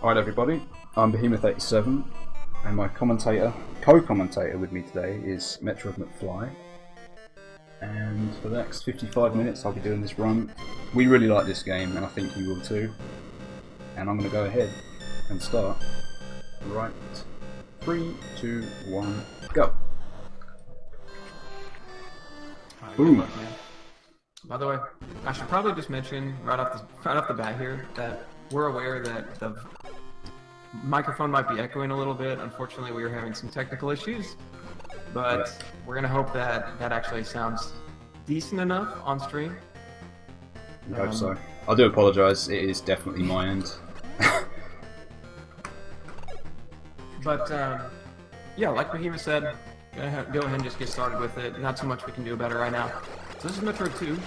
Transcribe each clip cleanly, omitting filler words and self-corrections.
Alright everybody, I'm behemoth87 and my co-commentator with me today is Metroid McFly, and for the next 55 minutes I'll be doing this run. We really like this game and I think you will too, and I'm going to go ahead and start right 3, 2, 1, go! Boom! By the way, I should probably just mention right off the bat here that we're aware that the microphone might be echoing a little bit. Unfortunately, we are having some technical issues, but we're gonna hope that that actually sounds decent enough on stream. I hope so. I do apologise, it is definitely my end. But yeah, like Behemoth said, go ahead and just get started with it. Not too much we can do about it right now. So this is Metroid 2,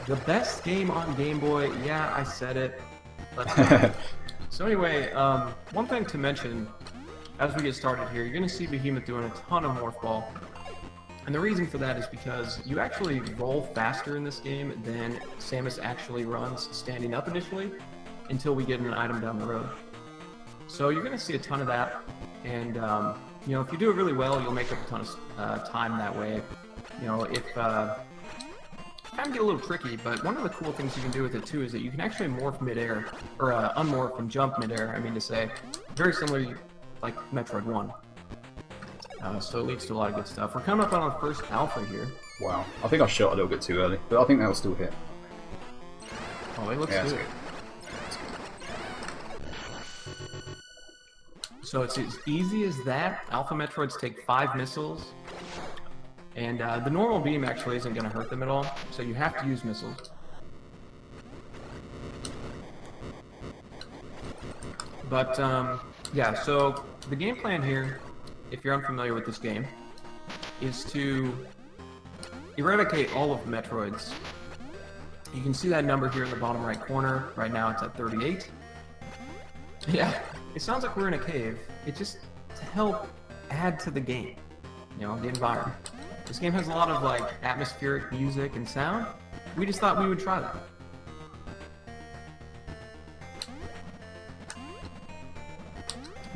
the best game on Game Boy. Yeah, I said it. So anyway, one thing to mention as we get started here, you're going to see Behemoth doing a ton of Morph Ball. And the reason for that is because you actually roll faster in this game than Samus actually runs standing up initially until we get an item down the road. So you're going to see a ton of that, and you know, if you do it really well, you'll make up a ton of time that way. You know, if kind of get a little tricky, but one of the cool things you can do with it too is that you can actually morph midair, or unmorph and jump midair, I mean to say. Very similar like Metroid 1. So it leads to a lot of good stuff. We're coming up on our first alpha here. Wow, I think I shot a little bit too early, but I think that'll still hit. Oh, it looks good. So it's as easy as that. Alpha Metroids take 5 missiles. And the normal beam actually isn't going to hurt them at all, so you have to use missiles. But, yeah, so the game plan here, if you're unfamiliar with this game, is to eradicate all of the Metroids. You can see that number here in the bottom right corner. Right now it's at 38. Yeah, it sounds like we're in a cave. It's just to help add to the game, you know, the environment. This game has a lot of like atmospheric music and sound. We just thought we would try that.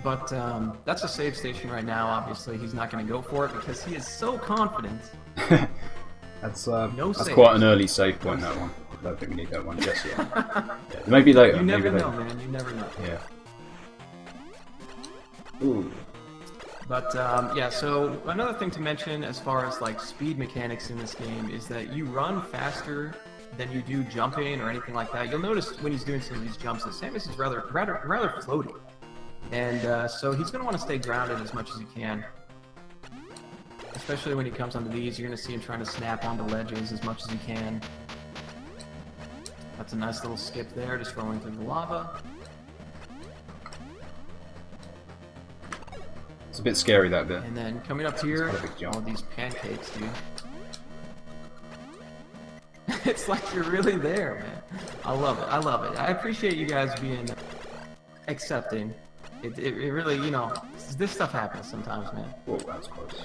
But that's a save station right now. Obviously, he's not going to go for it because he is so confident. That's quite an early save point, that one. I don't think we need that one just yet. Yeah, maybe later. You never maybe know, later. man. You never know. Yeah. Ooh. But yeah, so another thing to mention as far as like speed mechanics in this game is that you run faster than you do jumping or anything like that. You'll notice when he's doing some of these jumps that Samus is rather floaty, and so he's going to want to stay grounded as much as he can. Especially when he comes onto these, you're going to see him trying to snap onto ledges as much as he can. That's a nice little skip there, just rolling through the lava. It's a bit scary, that bit. And then coming up here, all these pancakes, dude. It's like you're really there, man. I love it. I love it. I appreciate you guys being accepting. It really, you know, this stuff happens sometimes, man. Whoa, that was close.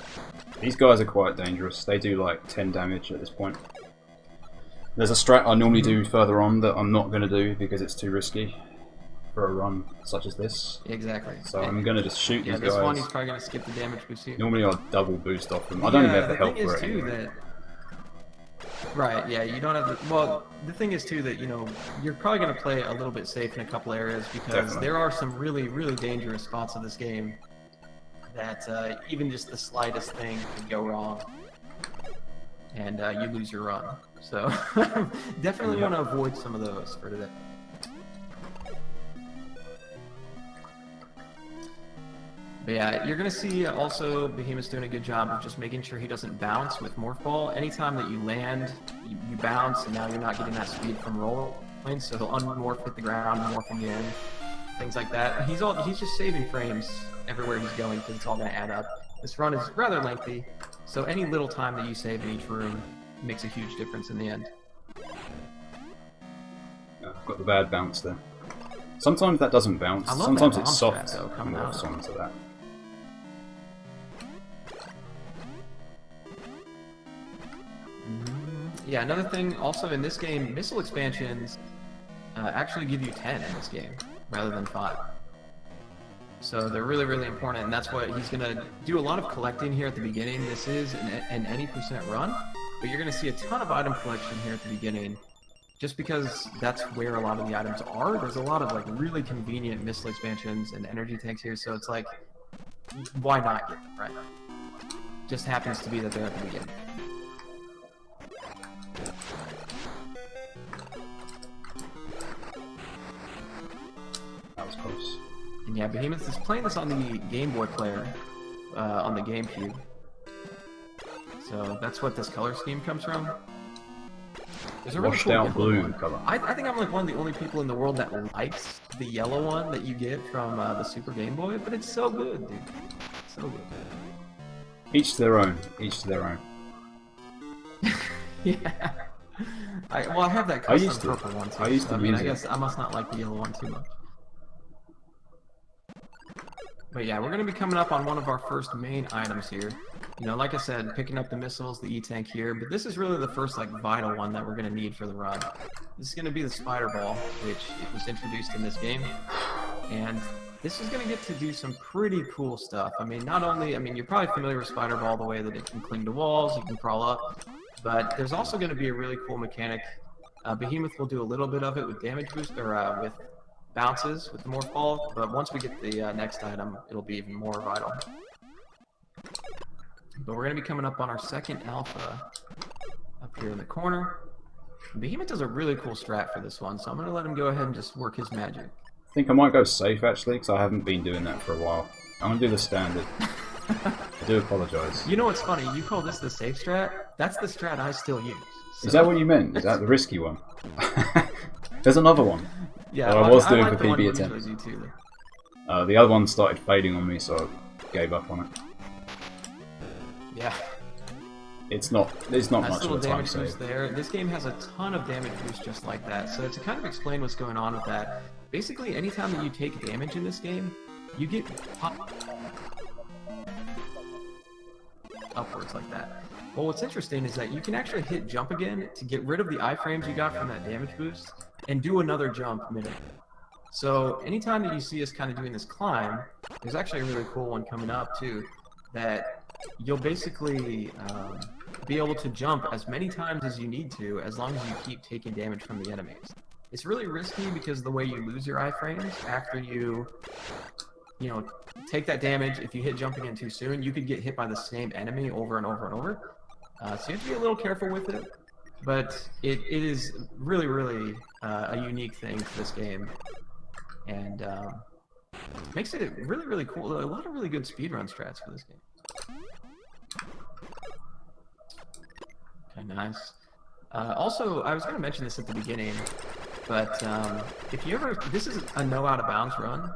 These guys are quite dangerous. They do like 10 damage at this point. There's a strat I normally do further on that I'm not going to do because it's too risky for a run such as this. Exactly. So I'm going to just shoot these guys. Yeah, this one he's probably going to skip the damage boost here. Normally I'll double boost off them. I don't even have the health for it anyway. Right, yeah, you don't have the... Well, the thing is, too, that, you know, you're probably going to play a little bit safe in a couple areas because there are some really, really dangerous spots of this game that even just the slightest thing could go wrong and you lose your run. So, definitely want to avoid some of those for today. But yeah, you're going to see also Behemoth's doing a good job of just making sure he doesn't bounce with Morph Ball. Anytime that you land, you bounce, and now you're not getting that speed from rolling, so he'll unmorph, hit the ground, morph again, things like that. He's just saving frames everywhere he's going because it's all going to add up. This run is rather lengthy, so any little time that you save in each room makes a huge difference in the end. I've got the bad bounce there. Sometimes that doesn't bounce. Sometimes it's soft. Though, coming out onto that. Yeah, another thing also in this game, missile expansions actually give you 10 in this game, rather than 5. So they're really, really important, and that's what he's going to do a lot of collecting here at the beginning. This is an any percent run, but you're going to see a ton of item collection here at the beginning, just because that's where a lot of the items are. There's a lot of like really convenient missile expansions and energy tanks here, so it's like, why not get them, right? Just happens to be that they're at the beginning. That was close. And yeah, Behemoth is playing this on the Game Boy player, on the GameCube. So that's what this color scheme comes from. There's a really Washed cool out yellow blue one. color. I think I'm like one of the only people in the world that likes the yellow one that you get from the Super Game Boy, but it's so good, dude. So good. Each to their own. Each to their own. Yeah. I have that I used custom to. purple one too. I used to so, I mean, use I it. guess I must not like the yellow one too much. But yeah, we're going to be coming up on one of our first main items here. You know, like I said, picking up the missiles, the E-Tank here, but this is really the first, like, vital one that we're going to need for the run. This is going to be the Spider Ball, which was introduced in this game. And this is going to get to do some pretty cool stuff. I mean, not only, I mean, you're probably familiar with Spider Ball, the way that it can cling to walls, you can crawl up, but there's also going to be a really cool mechanic. Behemoth will do a little bit of it with damage boost, or with bounces with the morph ball, but once we get the next item, it'll be even more vital. But we're going to be coming up on our second alpha up here in the corner. Behemoth does a really cool strat for this one, so I'm going to let him go ahead and just work his magic. I think I might go safe actually, because I haven't been doing that for a while. I'm going to do the standard. I do apologise. You know what's funny? You call this the safe strat? That's the strat I still use. So. Is that what you meant? Is that the risky one? There's another one. Yeah, that I was doing like for the one PB you attempts. usually do too. The other one started fading on me, so I gave up on it. Yeah. It's not Nice much little of a time damage boost save. there. This game has a ton of damage boost just like that. So to kind of explain what's going on with that, basically anytime that you take damage in this game, you get upwards like that. Well, what's interesting is that you can actually hit jump again to get rid of the iframes you got from that damage boost and do another jump minute. So anytime that you see us kind of doing this climb, there's actually a really cool one coming up too, that you'll basically be able to jump as many times as you need to, as long as you keep taking damage from the enemies. It's really risky because the way you lose your iframes after you know, take that damage, if you hit jump again too soon, you could get hit by the same enemy over and over and over. So you have to be a little careful with it, but it is really, really a unique thing to this game, and makes it really, really cool. A lot of really good speedrun strats for this game. Okay, nice. Also, I was going to mention this at the beginning, but if you ever, this is a no out of bounds run,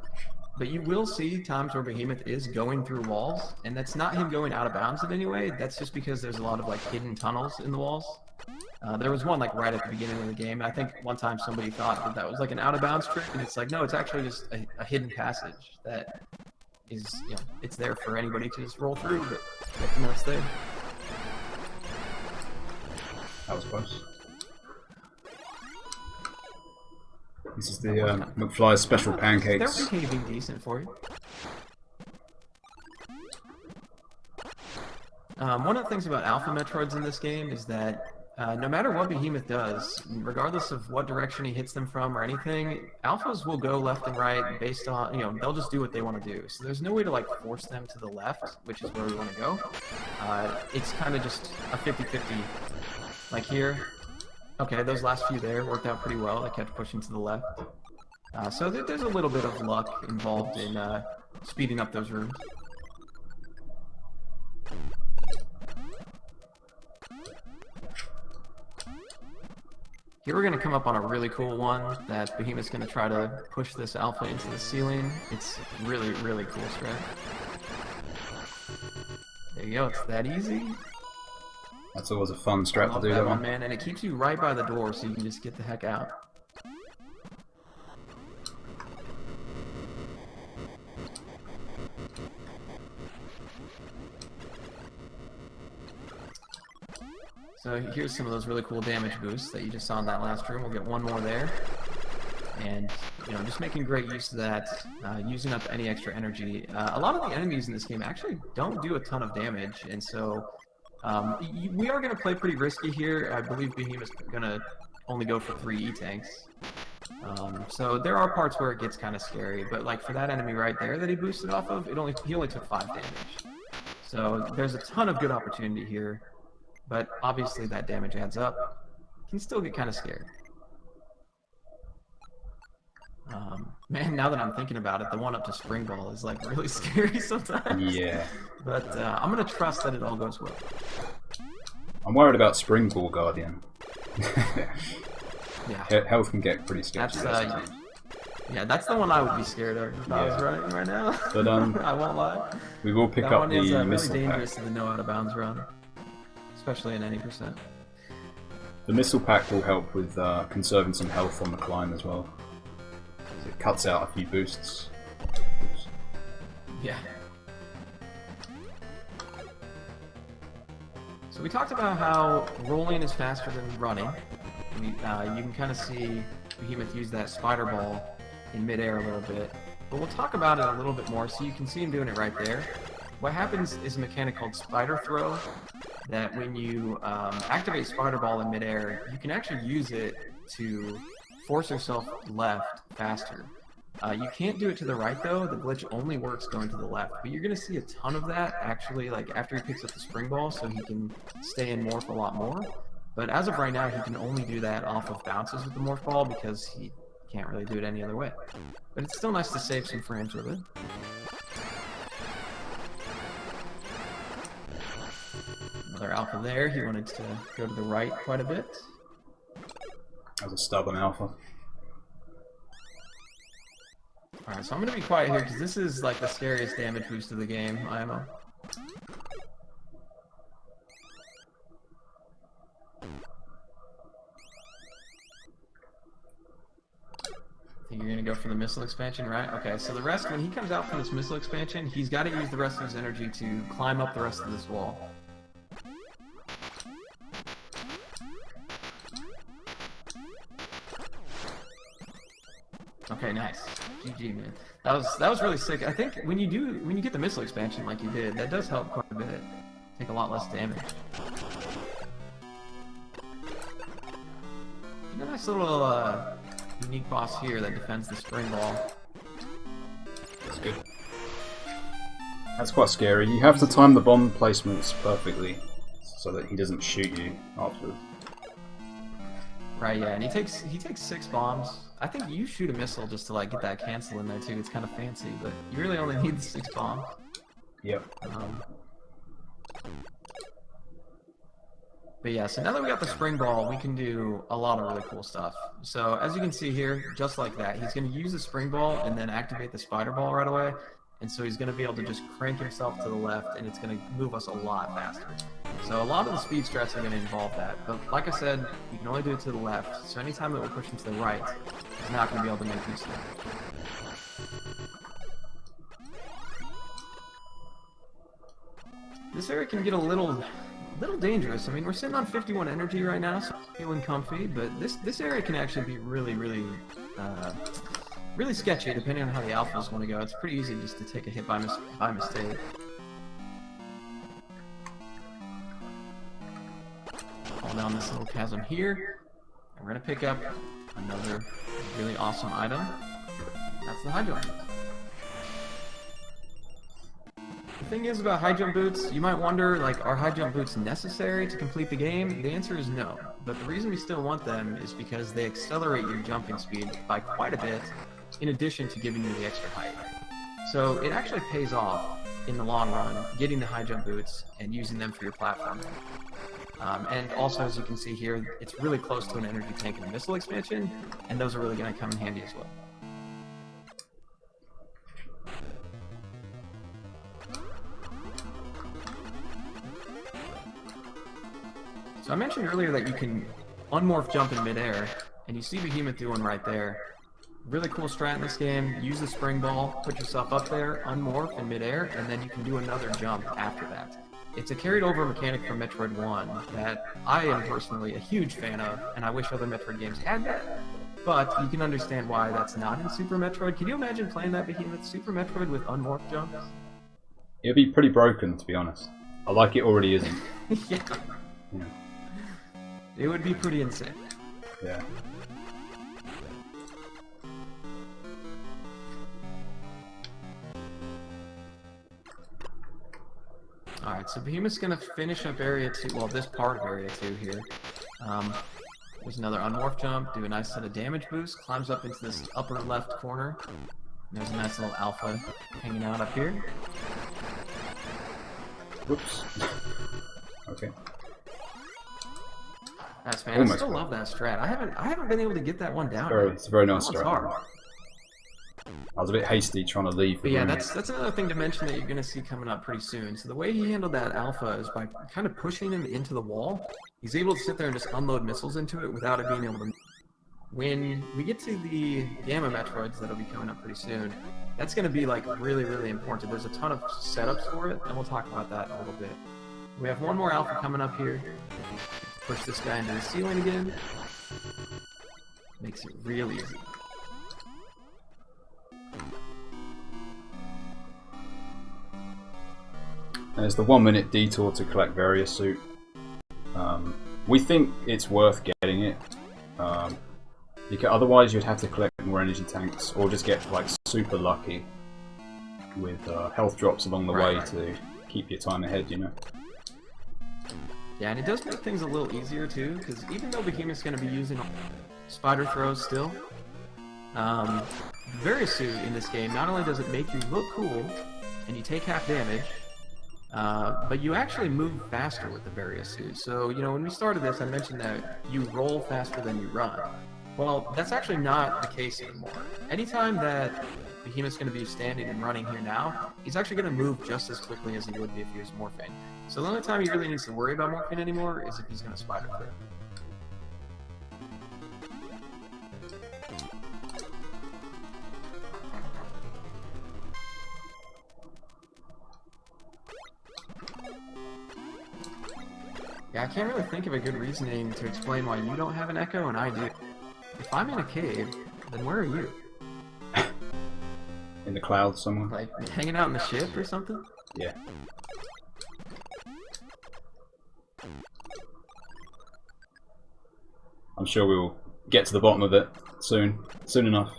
but you will see times where Behemoth is going through walls, and that's not him going out of bounds in any way. That's just because there's a lot of like hidden tunnels in the walls. There was one like right at the beginning of the game. I think one time somebody thought that was like an out of bounds trick, and it's like, no, it's actually just a hidden passage that is, you know, it's there for anybody to just roll through, but you know, it's there. That was close. This is the McFly's special pancakes. They're behaving decent for you. One of the things about Alpha Metroids in this game is that no matter what Behemoth does, regardless of what direction he hits them from or anything, Alphas will go left and right based on, you know, they'll just do what they want to do. So there's no way to like force them to the left, which is where we want to go. It's kind of just a 50-50. Like here, okay, those last few there worked out pretty well. They kept pushing to the left. So there's a little bit of luck involved in speeding up those rooms. Here we're going to come up on a really cool one that Behemoth's going to try to push this alpha into the ceiling. It's really, really cool strat. There you go, it's that easy. That's always a fun strat to do, that that one. man, and it keeps you right by the door so you can just get the heck out. So here's some of those really cool damage boosts that you just saw in that last room. We'll get one more there. And just making great use of that, using up any extra energy. A lot of the enemies in this game actually don't do a ton of damage, and so we are going to play pretty risky here. I believe Behemoth's going to only go for 3 E-tanks. So there are parts where it gets kind of scary, but like for that enemy right there that he boosted off of, he only took 5 damage. So there's a ton of good opportunity here, but obviously that damage adds up. Can still get kind of scared. Man, now that I'm thinking about it, the one up to Spring Ball is like really scary sometimes. Yeah. But I'm gonna trust that it all goes well. I'm worried about Spring Ball Guardian. Yeah. Health can get pretty sketchy. Yeah, that's the one I would be scared of if I was running right now. But I won't lie. We will pick that up one the is really missile dangerous pack. to the no out of bounds run, especially in any percent. The missile pack will help with conserving some health on the climb as well. It cuts out a few boosts. Yeah. So we talked about how rolling is faster than running. You can kind of see Behemoth use that spider ball in midair a little bit, but we'll talk about it a little bit more. So you can see him doing it right there. What happens is a mechanic called spider throw, that when you activate spider ball in midair, you can actually use it to force yourself left faster. You can't do it to the right though. The glitch only works going to the left, but you're going to see a ton of that actually, like after he picks up the spring ball, so he can stay in morph a lot more. But as of right now, he can only do that off of bounces with the morph ball because he can't really do it any other way. But it's still nice to save some frames with it. Another alpha there. He wanted to go to the right quite a bit. That was a stubborn alpha. Alright, so I'm going to be quiet here because this is like the scariest damage boost of the game, IMO. I think you're going to go for the missile expansion, right? Okay, so the rest, when he comes out from this missile expansion, he's got to use the rest of his energy to climb up the rest of this wall. Okay, nice. GG, man. That was really sick. I think when you get the missile expansion like you did, that does help quite a bit. Take a lot less damage. You got a nice little unique boss here that defends the spring ball. That's good. That's quite scary. You have to time the bomb placements perfectly so that he doesn't shoot you afterwards. Right, yeah, and he takes 6 bombs. I think you shoot a missile just to like get that cancel in there too. It's kind of fancy, but you really only need the 6 bombs. Yep. But yeah, so now that we got the spring ball, we can do a lot of really cool stuff. So as you can see here, just like that, he's going to use the spring ball and then activate the spider ball right away. And so he's going to be able to just crank himself to the left, and it's going to move us a lot faster. So a lot of the speed strats are going to involve that. But like I said, you can only do it to the left. So anytime that we're pushing to the right, he's not going to be able to make use of it. This area can get a little dangerous. I mean, we're sitting on 51 energy right now, so I'm feeling comfy, but this area can actually be really sketchy depending on how the alphas want to go. It's pretty easy just to take a hit by mistake. Fall down this little chasm here, and we're going to pick up another really awesome item. That's the high jump. The thing is about high jump boots, you might wonder, like, are high jump boots necessary to complete the game? The answer is no. But the reason we still want them is because they accelerate your jumping speed by quite a bit, in addition to giving you the extra height. So it actually pays off in the long run, getting the high jump boots and using them for your platforming. And also, as you can see here, it's really close to an energy tank and a missile expansion, and those are really going to come in handy as well. So I mentioned earlier that you can unmorph jump in midair, and you see Behemoth do one right there. Really cool strat in this game. Use the spring ball, put yourself up there, unmorph in midair, and then you can do another jump after that. It's a carried over mechanic from Metroid 1 that I am personally a huge fan of, and I wish other Metroid games had that. But you can understand why that's not in Super Metroid. Can you imagine playing that behemoth Super Metroid with unmorph jumps? It'd be pretty broken, to be honest. I like it already isn't. Yeah. Yeah. It would be pretty insane. Yeah. Alright, so Behemoth's gonna finish up Area 2, well, this part of Area 2 here. There's another unmorph jump, do a nice set of damage boost, climbs up into this upper left corner. There's a nice little alpha hanging out up here. Whoops. Okay. Nice, man. I still love that strat. I haven't been able to get that one down. It's a very nice strat. strat. I was a bit hasty trying to leave. But yeah, that's another thing to mention that you're going to see coming up pretty soon. So the way he handled that alpha is by kind of pushing him into the wall. He's able to sit there and just unload missiles into it without it being able to... When we get to the Gamma Metroids that'll be coming up pretty soon, that's going to be like really, really important. There's a ton of setups for it, and we'll talk about that in a little bit. We have one more alpha coming up here. Push this guy into the ceiling again. Makes it real easy. There's the 1 minute detour to collect Various Suit. We think it's worth getting it. Otherwise you'd have to collect more energy tanks or just get like super lucky with health drops along the way to keep your time ahead, you know. Yeah, and it does make things a little easier too, because even though Behemoth's going to be using spider throws still, Various Suit in this game, not only does it make you look cool, and you take half damage, but you actually move faster with the Various Suit. So, you know, when we started this, I mentioned that you roll faster than you run. Well, that's actually not the case anymore. Anytime that Behemoth's going to be standing and running here now, he's actually going to move just as quickly as he would be if he was morphing. So the only time he really needs to worry about morphing anymore is if he's going to spider through. Yeah, I can't really think of a good reasoning to explain why you don't have an echo and I do. If I'm in a cave, then where are you? In the clouds somewhere. Like, hanging out in the ship or something? Yeah. I'm sure we'll get to the bottom of it soon. Soon enough.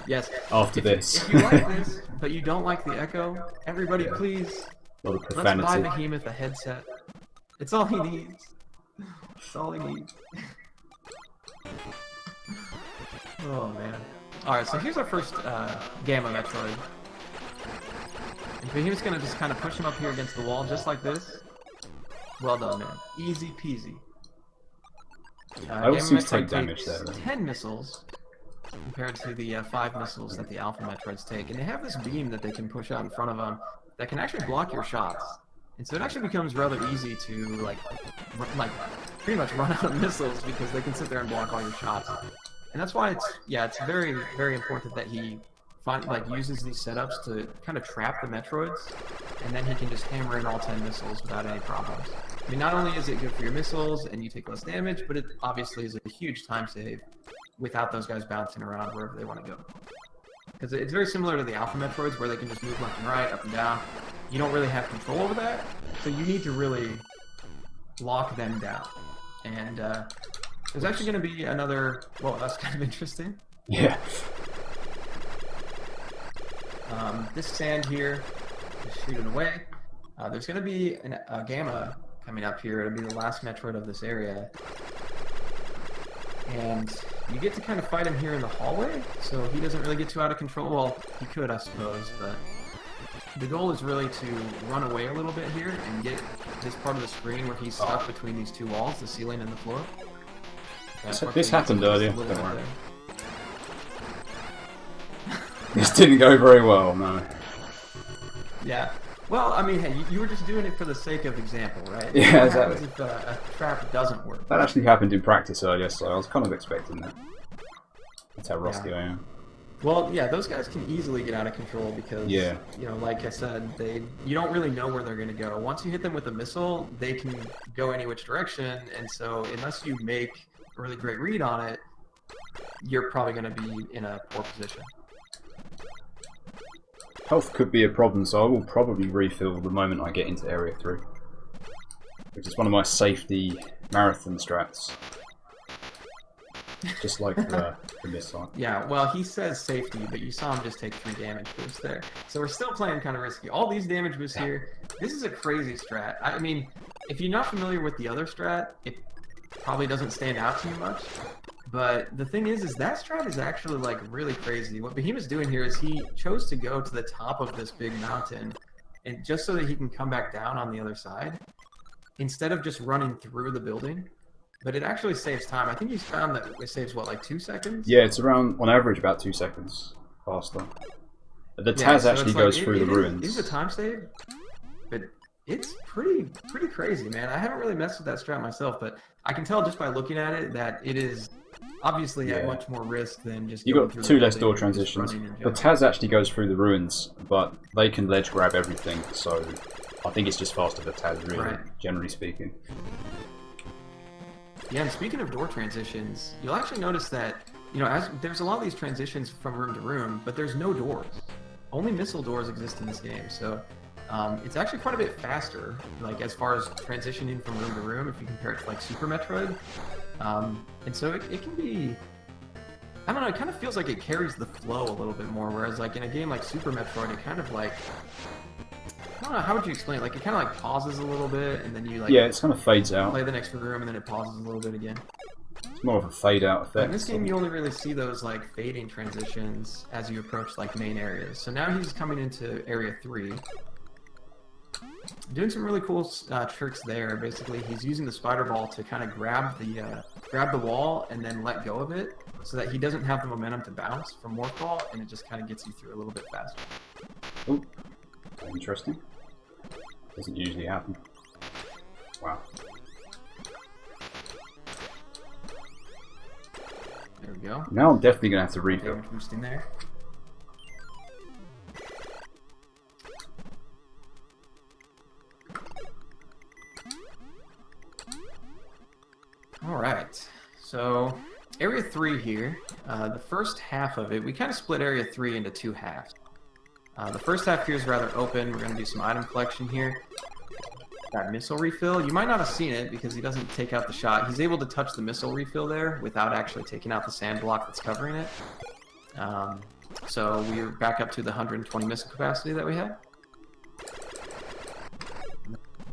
Yes. After this. If you like this, but you don't like the echo, everybody please, A lot of let's profanity. buy Behemoth a headset. It's all he needs. It's all he needs. Oh man. Alright, so here's our first Gamma Metroid. And Behemoth's gonna just kind of push him up here against the wall just like this. Well done, man. Easy peasy. I always seem to take Metroid damage takes there. 10 missiles compared to the 5 missiles that the Alpha Metroids take. And they have this beam that they can push out in front of them that can actually block your shots. And so it actually becomes rather easy to, like pretty much run out of missiles because they can sit there and block all your shots. And that's why it's very, very important that he uses these setups to kind of trap the Metroids, and then he can just hammer in all 10 missiles without any problems. I mean, not only is it good for your missiles and you take less damage, but it obviously is a huge time save without those guys bouncing around wherever they want to go. Because it's very similar to the Alpha Metroids where they can just move left and right, up and down. You don't really have control over that, so you need to really lock them down. And there's actually going to be another... Well, that's kind of interesting. Yeah. This sand here, just shoot it away. There's going to be a Gamma coming up here. It'll be the last Metroid of this area. And you get to kind of fight him here in the hallway, so he doesn't really get too out of control. Well, he could, I suppose, but the goal is really to run away a little bit here and get this part of the screen where he's stuck between these two walls, the ceiling and the floor. This happened earlier. Don't worry. This didn't go very well, no. Yeah. Well, I mean, hey, you were just doing it for the sake of example, right? Yeah, what exactly. happens if a trap doesn't work? That actually happened in practice earlier, so I was kind of expecting that. That's how rusty I am. Well, yeah, those guys can easily get out of control because, you know, like I said, you don't really know where they're going to go. Once you hit them with a missile, they can go any which direction, and so unless you make really great read on it, you're probably going to be in a poor position. Health could be a problem, so I will probably refill the moment I get into Area 3. Which is one of my safety marathon strats. Just like the missile. Yeah, well, he says safety, but you saw him just take 3 damage boosts there. So we're still playing kind of risky. All these damage boosts here, this is a crazy strat. I mean, if you're not familiar with the other strat, it probably doesn't stand out to you much. But the thing is that strat is actually like really crazy. What Behemoth's doing here is he chose to go to the top of this big mountain, and just so that he can come back down on the other side, instead of just running through the building. But it actually saves time. I think he's found that it saves, what, like 2 seconds? Yeah, it's around, on average, about 2 seconds faster. The Taz actually goes through the ruins. It is a time save, but it's pretty crazy, man. I haven't really messed with that strat myself, but I can tell just by looking at it that it is obviously at much more risk than just you got 2 less door transitions. The Taz actually goes through the ruins, but they can ledge grab everything, so I think it's just faster for Taz, really, generally speaking. Yeah, and speaking of door transitions, you'll actually notice that, you know, as there's a lot of these transitions from room to room, but there's no doors. Only missile doors exist in this game, so it's actually quite a bit faster, like as far as transitioning from room to room, if you compare it to like Super Metroid. And so it can be, I don't know, it kind of feels like it carries the flow a little bit more, whereas like in a game like Super Metroid, it kind of like, I don't know, how would you explain it? Like, it kind of like pauses a little bit, and then you like... Yeah, it kind of fades out. Play the next room, and then it pauses a little bit again. It's more of a fade-out effect. In this game, you only really see those like fading transitions as you approach like main areas. So now he's coming into Area 3. Doing some really cool tricks there. Basically, he's using the spider ball to kind of grab the wall and then let go of it, so that he doesn't have the momentum to bounce from Morphball, and it just kind of gets you through a little bit faster. Oh, interesting. Doesn't usually happen. Wow. There we go. Now I'm definitely going to have to refill. Damage boosting there. Alright, so Area 3 here, the first half of it, we kind of split Area 3 into 2 halves. The first half here is rather open. We're going to do some item collection here. That missile refill, you might not have seen it because he doesn't take out the shot. He's able to touch the missile refill there without actually taking out the sand block that's covering it. So we're back up to the 120 missile capacity that we had.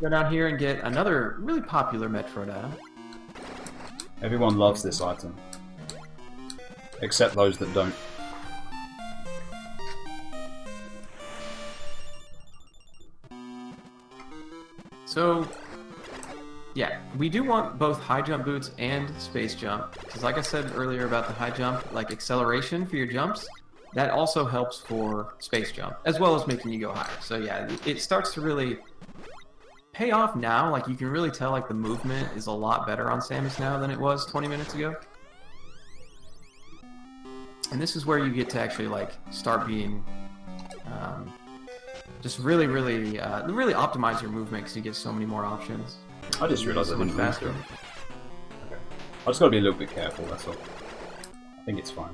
Go down here and get another really popular Metroid item. Everyone loves this item. Except those that don't. So, yeah, we do want both high jump boots and space jump, because like I said earlier about the high jump, like acceleration for your jumps, that also helps for space jump, as well as making you go higher. So yeah, it starts to really pay off now. Like, you can really tell like the movement is a lot better on Samus now than it was 20 minutes ago. And this is where you get to actually like start being just really optimize your movement, because you get so many more options. I just realised I didn't faster. Okay. I just got to be a little bit careful, that's all. I think it's fine.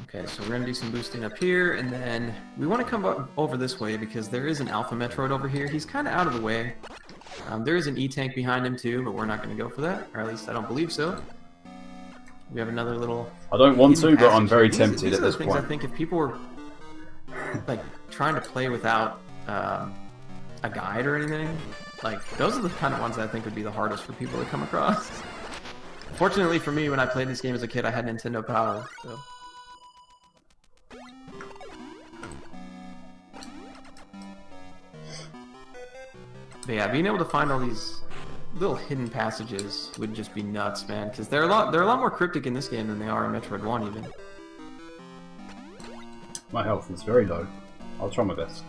Okay, so we're going to do some boosting up here, and then we want to come up over this way because there is an Alpha Metroid over here. He's kind of out of the way. There is an E-Tank behind him too, but we're not going to go for that, or at least I don't believe so. We have another little... I don't want to, but I'm very tempted at this point. I think if people were like trying to play without a guide or anything, like those are the kind of ones that I think would be the hardest for people to come across. Fortunately for me, when I played this game as a kid, I had Nintendo Power, so... But yeah, being able to find all these little hidden passages would just be nuts, man. Because they're a lot more cryptic in this game than they are in Metroid 1, even. My health is very low. I'll try my best.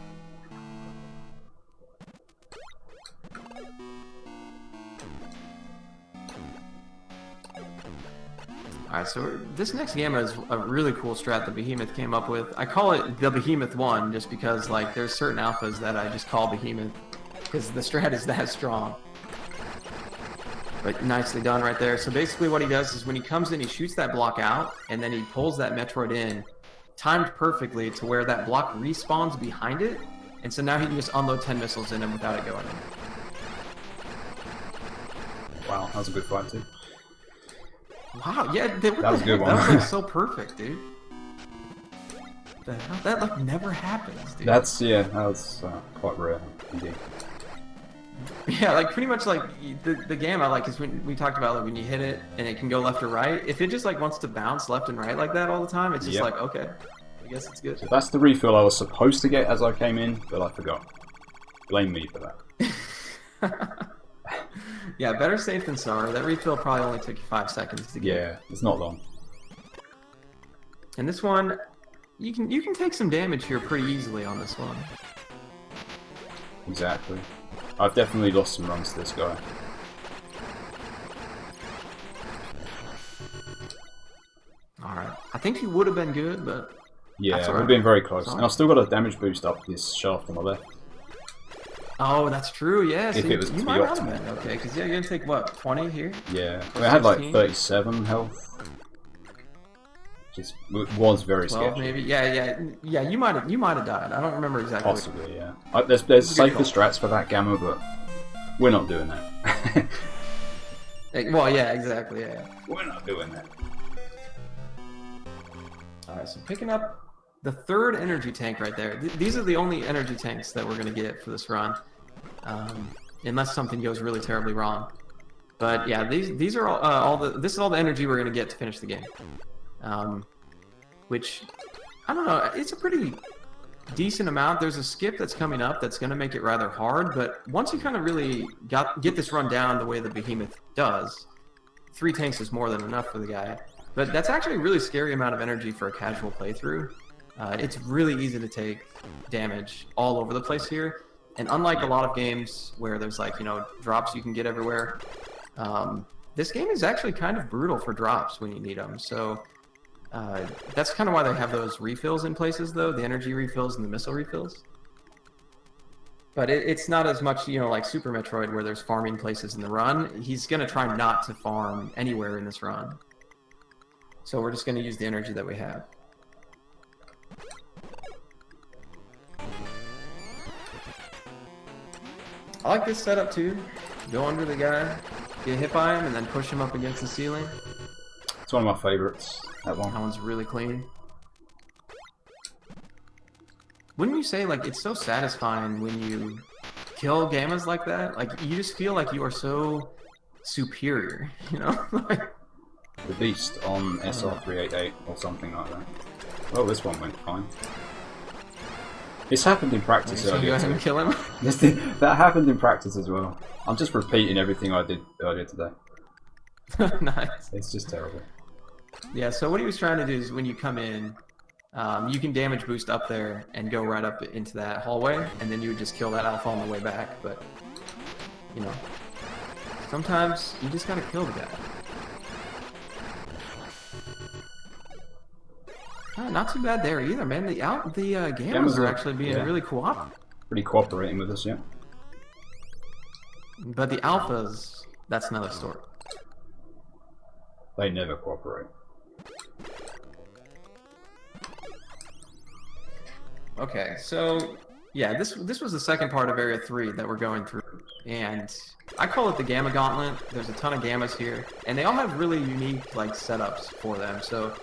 Alright, so this next gamma is a really cool strat that Behemoth came up with. I call it the Behemoth 1 just because like there's certain alphas that I just call Behemoth because the strat is that strong. But nicely done right there. So basically what he does is when he comes in, he shoots that block out, and then he pulls that Metroid in, timed perfectly to where that block respawns behind it, and so now he can just unload 10 missiles in him without it going in. Wow, that was a good fight too. Wow, yeah, that was a good one. That was like so perfect, dude. That like never happens, dude. That was quite rare indeed. Yeah, like pretty much like the gamma, like is when we talked about like when you hit it and it can go left or right. If it just like wants to bounce left and right like that all the time, it's just like okay, I guess it's good. So that's the refill I was supposed to get as I came in, but I forgot. Blame me for that. Yeah, better safe than sorry. That refill probably only took you 5 seconds to get. Yeah, it's not long. And this one, you can take some damage here pretty easily on this one. Exactly. I've definitely lost some runs to this guy. Alright. I think he would have been good, but... Yeah, it would have been very close. And I've still got a damage boost up this shaft on the left. Oh, that's true, yeah. So if it was you might have been, okay, because you're going to take, what, 20 here? Yeah. I mean, I had like 37 health. Just was very 12 sketchy. Maybe? Yeah, you might have died. I don't remember exactly. Possibly, yeah. There's safer strats for that gamma, but we're not doing that. Well, yeah, exactly, yeah. We're not doing that. Alright, so picking up the third energy tank right there. These are the only energy tanks that we're going to get for this run. Unless something goes really terribly wrong. But yeah, these are this is all the energy we're going to get to finish the game. Which, I don't know, it's a pretty decent amount. There's a skip that's coming up that's going to make it rather hard, but once you kind of really get this run down the way the Behemoth does, 3 tanks is more than enough for the guy. But that's actually a really scary amount of energy for a casual playthrough. It's really easy to take damage all over the place here, and unlike a lot of games where there's like, drops you can get everywhere, this game is actually kind of brutal for drops when you need them. So that's kind of why they have those refills in places, though, the energy refills and the missile refills. But it's not as much, like Super Metroid where there's farming places in the run. He's going to try not to farm anywhere in this run. So we're just going to use the energy that we have. I like this setup too. Go under the guy, get hit by him, and then push him up against the ceiling. It's one of my favorites, that one. That one's really clean. Wouldn't you say, like, it's so satisfying when you kill gammas like that? Like, you just feel like you are so superior, The Beast on SR388 or something like that. Well, this one went fine. It's happened in practice so earlier. You go ahead and kill him? That happened in practice as well. I'm just repeating everything I did earlier today. Nice. It's just terrible. Yeah, so what he was trying to do is when you come in, you can damage boost up there and go right up into that hallway, and then you would just kill that alpha on the way back, but, sometimes you just gotta kill the guy. Not too bad there either, man. The gammas are actually being really cooperative. Pretty cooperating with us, yeah. But the alphas, that's another story. They never cooperate. Okay, so yeah, this was the second part of Area 3 that we're going through, and I call it the Gamma Gauntlet. There's a ton of gammas here, and they all have really unique setups for them. So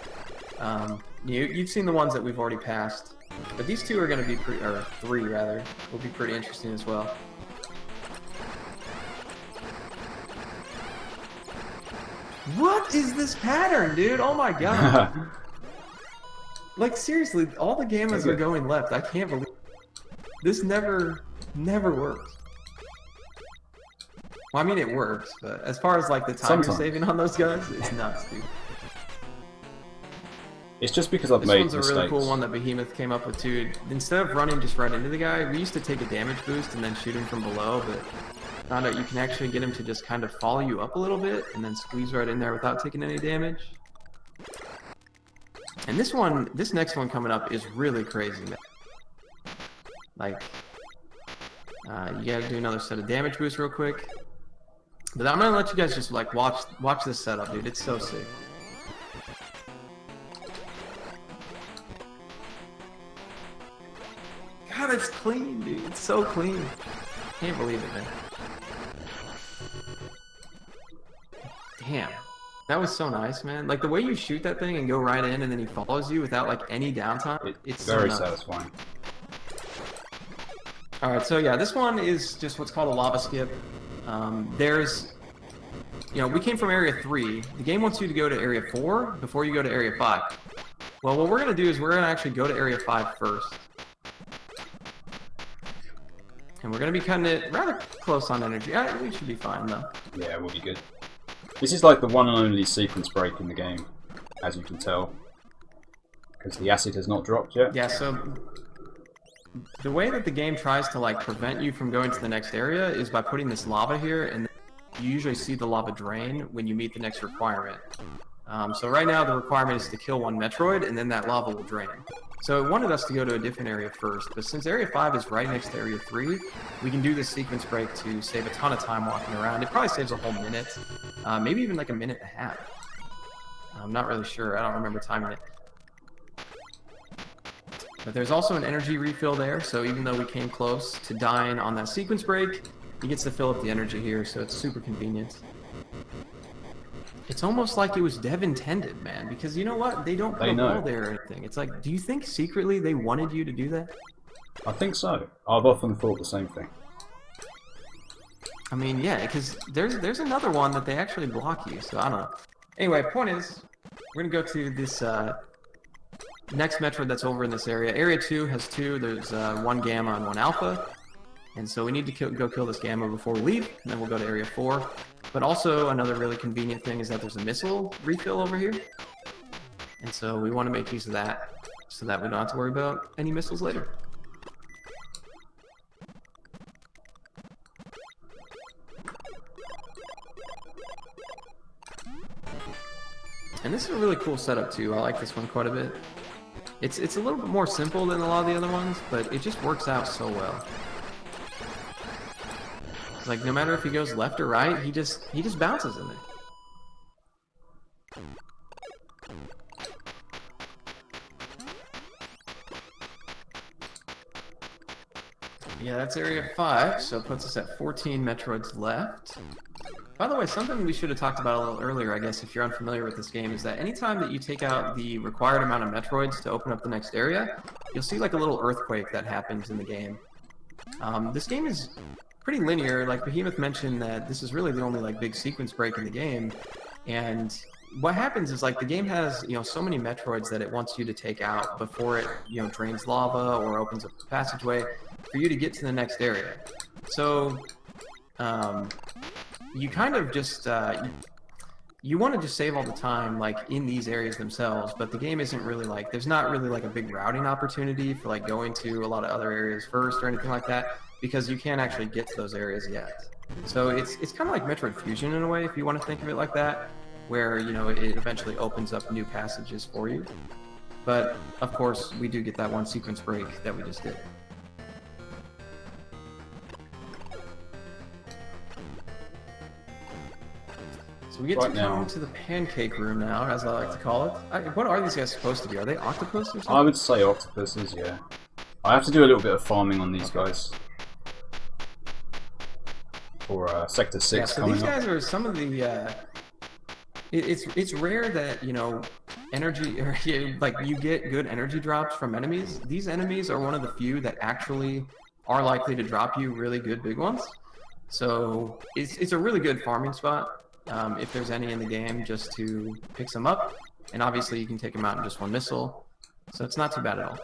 you've seen the ones that we've already passed, but these two are going to be or 3 rather, will be pretty interesting as well. What is this pattern, dude? Oh my god. Like, seriously, all the gammas are going left. I can't believe it. This never works. Well, I mean, it works, but as far as, the time you're saving on those guys, it's nuts, dude. It's just because I've made mistakes. This one's a really cool one that Behemoth came up with, too. Instead of running just right into the guy, we used to take a damage boost and then shoot him from below, but found out you can actually get him to just kind of follow you up a little bit and then squeeze right in there without taking any damage. And this next one coming up is really crazy, man. Like, you gotta do another set of damage boosts real quick. But I'm gonna let you guys just like watch this setup, dude. It's so sick. God, it's clean, dude. It's so clean. Can't believe it, man. Damn. That was so nice, man. Like the way you shoot that thing and go right in and then he follows you without like any downtime. It's very so nice. satisfying. Alright, so yeah, this one is just what's called a lava skip. There's, you know, we came from Area 3. The game wants you to go to Area 4 before you go to Area 5. Well, what we're going to do is we're going to actually go to Area 5 first. And we're going to be cutting it rather close on energy. We should be fine, though. Yeah, we'll be good. This is like the one and only sequence break in the game, as you can tell. Because the acid has not dropped yet. Yeah, so the way that the game tries to like prevent you from going to the next area is by putting this lava here, and you usually see the lava drain when you meet the next requirement. So right now the requirement is to kill one Metroid, and then that lava will drain. So it wanted us to go to a different area first, but since Area 5 is right next to Area 3, we can do this sequence break to save a ton of time walking around. It probably saves a whole minute, maybe even like a minute and a half. I'm not really sure, I don't remember timing it. But there's also an energy refill there, so even though we came close to dying on that sequence break, he gets to fill up the energy here, so it's super convenient. It's almost like it was dev intended, man, because you know what? They don't put a wall there or anything. It's like, do you think secretly they wanted you to do that? I think so. I've often thought the same thing. I mean, yeah, because there's another one that they actually block you, so I don't know. Anyway, point is, we're going to go to this next Metroid that's over in this area. Area 2 has 2. There's 1 Gamma and 1 Alpha. And so we need to go kill this Gamma before we leave, and then we'll go to Area 4. But also, another really convenient thing is that there's a missile refill over here. And so we want to make use of that, so that we don't have to worry about any missiles later. And this is a really cool setup too. I like this one quite a bit. It's a little bit more simple than a lot of the other ones, but it just works out so well. It's like no matter if he goes left or right, he just bounces in there. Yeah, that's Area 5, so it puts us at 14 Metroids left. By the way, something we should have talked about a little earlier, I guess, if you're unfamiliar with this game, is that anytime that you take out the required amount of Metroids to open up the next area, you'll see like a little earthquake that happens in the game. This game is pretty linear. Like Behemoth mentioned that this is really the only like big sequence break in the game, and what happens is like the game has, you know, so many Metroids that it wants you to take out before it, you know, drains lava or opens up a passageway for you to get to the next area. So you kind of just you want to just save all the time like in these areas themselves, but the game isn't really like, there's not really like a big routing opportunity for like going to a lot of other areas first or anything like that, because you can't actually get to those areas yet. So it's kind of like Metroid Fusion in a way, if you want to think of it like that, where, you know, it eventually opens up new passages for you. But of course we do get that one sequence break that we just did. So we get to come to the pancake room now, as I like to call it. What are these guys supposed to be? Are they octopus or something? I would say octopuses, yeah. I have to do a little bit of farming on these guys. For Sector 6 yeah, so coming these guys up. are some of the... It's rare that, you know, energy, or like you get good energy drops from enemies. These enemies are one of the few that actually are likely to drop you really good big ones. So it's a really good farming spot. If there's any in the game, just to pick some up, and obviously you can take them out in just one missile, so it's not too bad at all.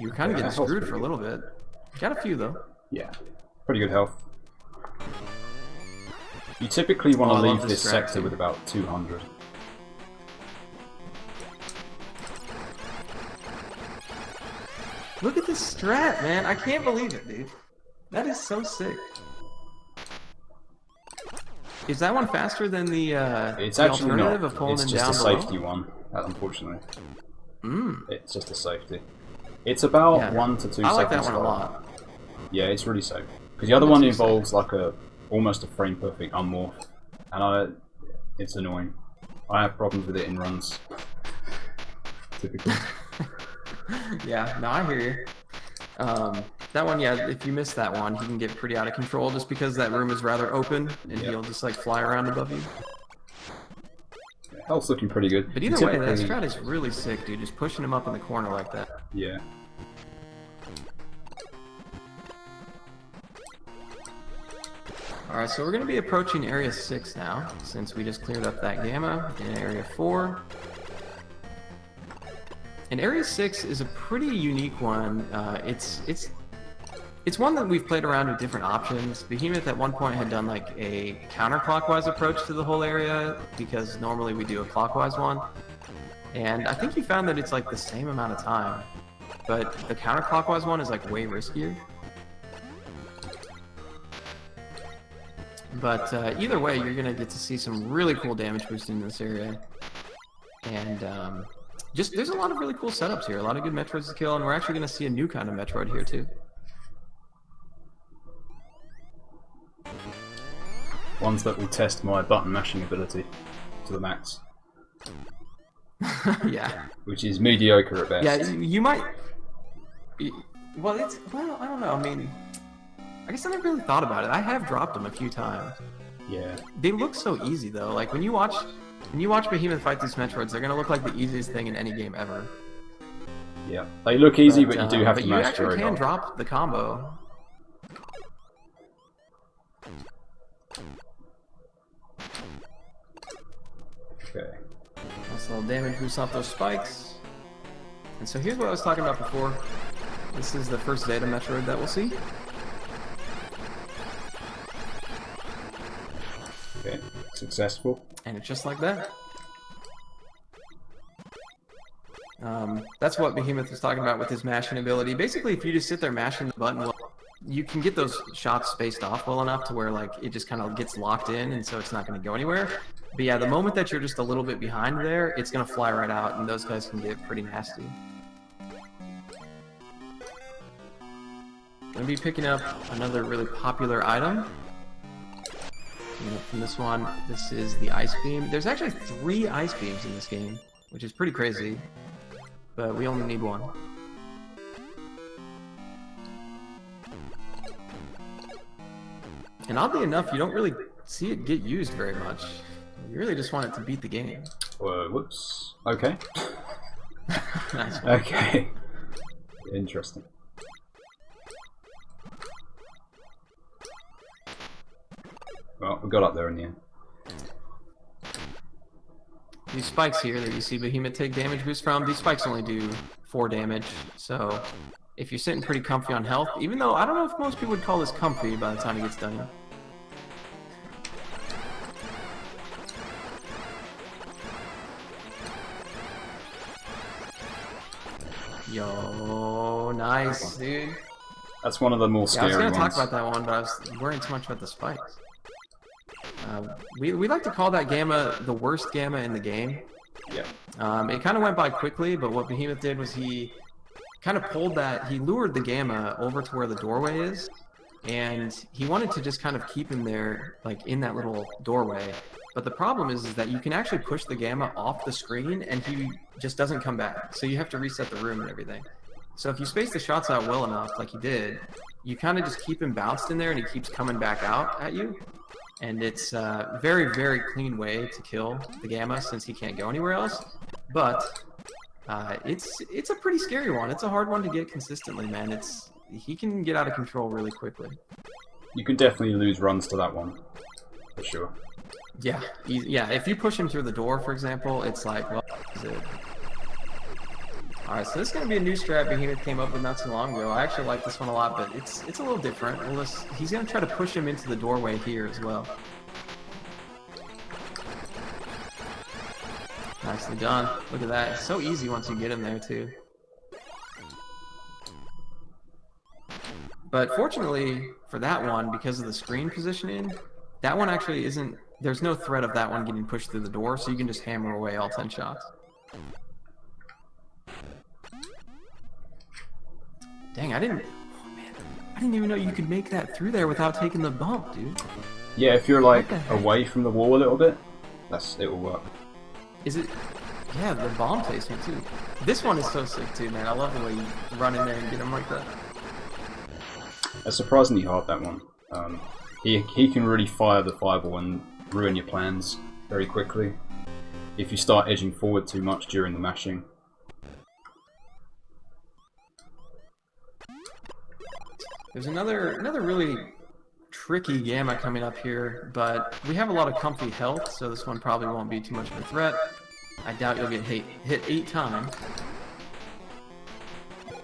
You were kind of getting screwed for a little bit. Got a few though. Yeah, pretty good health. You typically want to leave this sector with about 200. Look at this strat, man. I can't believe it, dude. That is so sick. Is that one faster than It's the actually alternative not. of pulling It's him just down a below? safety one, unfortunately. Mm. It's just a safety. It's about Yeah. 1 to 2 seconds. I like that one a slower. lot. Yeah, it's really safe. Because the other 1 one to 2 involves like almost a frame perfect unmorph, and it's annoying. I have problems with it in runs. Typically. Yeah, no, I hear you. That one, yeah, if you miss that one, he can get pretty out of control just because that room is rather open and Yep. he'll just like fly around above you. Yeah, health's looking pretty good. But either way, that strat is really sick, dude. Just pushing him up in the corner like that. Yeah. Alright, so we're going to be approaching Area 6 now, since we just cleared up that gamma in Area 4. And Area 6 is a pretty unique one. It's one that we've played around with different options. Behemoth at one point had done like a counterclockwise approach to the whole area, because normally we do a clockwise one. And I think he found that it's like the same amount of time, but the counterclockwise one is like way riskier. But either way, you're going to get to see some really cool damage boosting in this area. And there's a lot of really cool setups here, a lot of good Metroids to kill, and we're actually going to see a new kind of Metroid here too. Ones that will test my button mashing ability to the max. Yeah. Which is mediocre at best. Yeah, you might... Well, I don't know, I mean... I guess I never really thought about it. I have dropped them a few times. Yeah. They look so easy though. Like when you watch Behemoth fight these Metroids, they're gonna look like the easiest thing in any game ever. Yeah. They look easy, but you do have to you mash actually very can hard. drop the combo. Okay. Nice little damage boost off those spikes. And so here's what I was talking about before. This is the first Zeta Metroid that we'll see. Okay. Successful. And it's just like that. That's what Behemoth was talking about with his mashing ability. Basically, if you just sit there mashing the button, well, you can get those shots spaced off well enough to where like it just kind of gets locked in, and so it's not going to go anywhere. But yeah, the moment that you're just a little bit behind there, it's going to fly right out, and those guys can get pretty nasty. I'm going to be picking up another really popular item. From this one, this is the ice beam. There's actually 3 ice beams in this game, which is pretty crazy, but we only need 1. And oddly enough, you don't really see it get used very much. You really just want it to beat the game. Whoops. Okay. Nice one. Okay. Interesting. Well, we got up there in the end. These spikes here that you see Behemoth take damage boost from, these spikes only do 4 damage, so if you're sitting pretty comfy on health, even though I don't know if most people would call this comfy by the time he gets done. Yo, nice, dude. That's one of the more Yeah, I scary was ones. gonna talk about that one, but I was worrying too much about the spikes. We like to call that gamma the worst gamma in the game. Yeah. It kind of went by quickly, but what Behemoth did was he kind of he lured the gamma over to where the doorway is, and he wanted to just kind of keep him there, like in that little doorway. But the problem is that you can actually push the gamma off the screen, and he just doesn't come back. So you have to reset the room and everything. So if you space the shots out well enough, like he did, you kind of just keep him bounced in there, and he keeps coming back out at you. And it's a very, very clean way to kill the gamma since he can't go anywhere else. But it's a pretty scary one. It's a hard one to get consistently, man. He can get out of control really quickly. You can definitely lose runs to that one, for sure. Yeah, yeah. If you push him through the door, for example, it's like, well, that's it. All right, so this is gonna be a new strat Behemoth came up with not too long ago. I actually like this one a lot, but it's a little different. He's gonna try to push him into the doorway here as well. Nicely done. Look at that. It's so easy once you get him there too. But fortunately for that one, because of the screen positioning, that one actually isn't there's no threat of that one getting pushed through the door, so you can just hammer away all 10 shots. Dang, I didn't even know you could make that through there without taking the bump, dude. Yeah, if you're like away from the wall a little bit, it will work. Is it? Yeah, the bomb placement too. This one is so sick too, man. I love the way you run in there and get them like that. It's surprisingly hard, that one. He can really fire the fireball and ruin your plans very quickly if you start edging forward too much during the mashing. There's another really tricky gamma coming up here, but we have a lot of comfy health, so this one probably won't be too much of a threat. I doubt you'll get hit 8 times.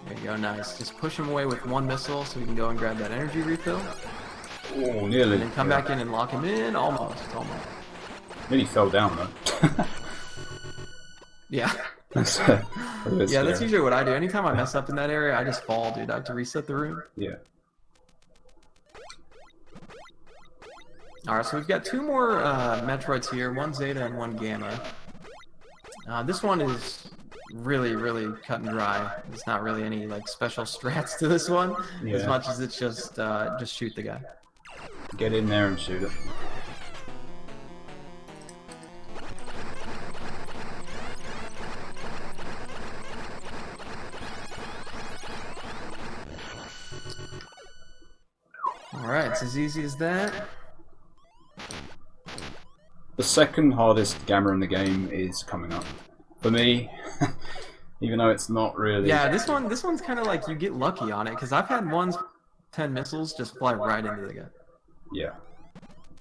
There you go, nice. Just push him away with one missile so we can go and grab that energy refill. Oh, nearly. And then come back in and lock him in. Almost. Nearly fell down though. Yeah. Yeah, that's usually what I do. Anytime I mess up in that area, I just fall, dude. I have to reset the room. Yeah. Alright, so we've got 2 more Metroids here, 1 Zeta and 1 Gamma. This one is really cut and dry. There's not really any like special strats to this one, as much as it's just shoot the guy. Get in there and shoot it. Alright, it's as easy as that. The second hardest gamma in the game is coming up. For me, even though it's not really... Yeah, this one's kind of like you get lucky on it, because I've had 10 missiles just fly right into the guy. Yeah.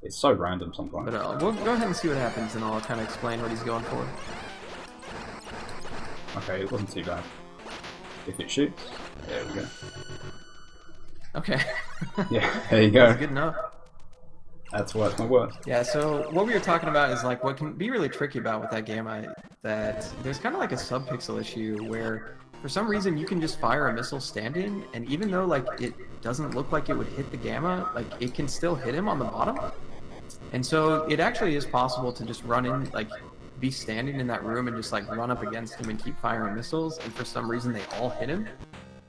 It's so random sometimes. But we'll go ahead and see what happens, and I'll kind of explain what he's going for. Okay, it wasn't too bad. If it shoots, there we go. Okay. Yeah, there you go. That's good enough. That's my word. Yeah, so what we were talking about is like what can be really tricky about with that gamma, that there's kind of like a subpixel issue where for some reason you can just fire a missile standing, and even though like it doesn't look like it would hit the gamma, like it can still hit him on the bottom. And so it actually is possible to just run in, like be standing in that room and just like run up against him and keep firing missiles, and for some reason they all hit him.